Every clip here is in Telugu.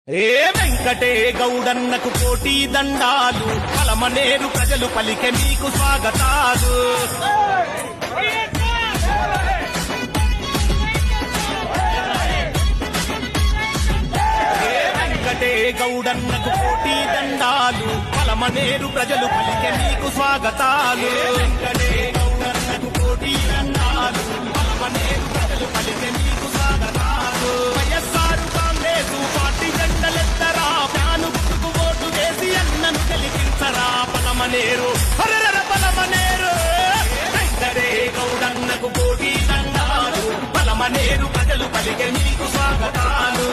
ఏ వెంకటే గౌడన్నకు కోటి దండాలు, పలమనేరు ప్రజలు పలికె మీకు స్వాగతాలు. వెంకటే గౌడన్నకు కోటి దండాలు, పలమనేరు ప్రజలు పలికె మీకు స్వాగతాలు. వెంకటే గౌడన్నకు కోటి దండాలు, పలమనేరు ప్రజలు పలికె మీకు స్వాగతాలు. వైఎస్ఆర్ కాంగ్రెసు పార్టీ జెండలెత్తరా, ఫ్యాను గుర్తుకు ఓటు వేసి అన్నను గెలిపించరా. పలమనేరు హరర పలమనేరు, వెంకటే గౌడన్నకు కోటి దండాలు, పలమనేరు ప్రజలు పలికె మీకు స్వాగతాలు.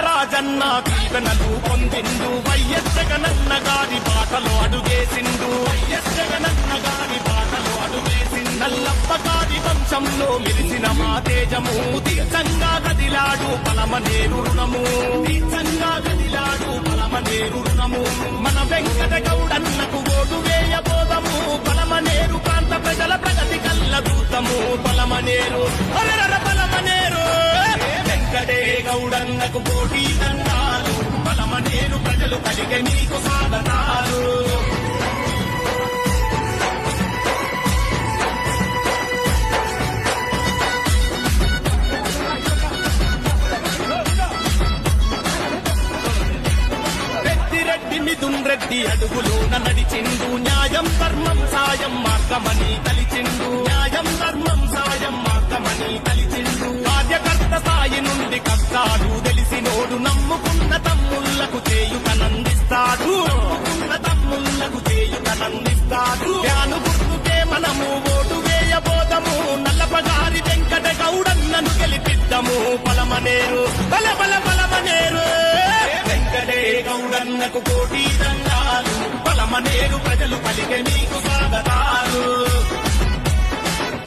రాజన్న దీవెనలు పొందిండు, వైఎస్ జగనన్న గారి బాటలో అడుగేసిండు. వైఎస్ జగనన్న గారి బాటలో అడుగేసిండు. నల్లప్ప గారి వంశంలో మెరిసిన మా తేజము, దీర్ఘంగా గదిలాడు పలమనేరు రుణము. దీర్ఘంగా గదిలాడు పలమనేరు రుణము. మన వెంకట గౌడన్నకు ఓటు వేయబోదము, పలమనేరు ప్రాంత ప్రజల ప్రగతి కల్లదూతము. పలమనేరు హరర పలమనేరు, వెంకటే గౌడన్నకు కోటి దండాలు, పలమనేరు ప్రజలు పలికె మీకు స్వాగతాలు. పెద్దిరెడ్డి మిథున్ రెడ్డి అడుగులోన నడిచిండు, న్యాయం ధర్మం సాయం మార్గమని తలిచిండు. న్యాయం ధర్మం సాయం మార్గమని తలిచిండు. కార్యకర్త స్థాయి నుండి కష్టాలు తెలిసినోడు, నమ్ముకున్న తమ్ముళ్లకు చేయుటనందిస్తాడు. నమ్ముకున్న తమ్ముళ్లకు చేయుటనందిస్తాడు. ఫ్యాను గుర్తుకే మనము ఓటు వేయబోదము, నల్లపగారి వెంకట గౌడన్నను గెలిపిద్దాము. పలమనేరు బల బల పలమనేరు, వెంకటే గౌడన్నకు కోటి దండాలు, పలమనేరు ప్రజలు పలికె మీకు స్వాగతాలు.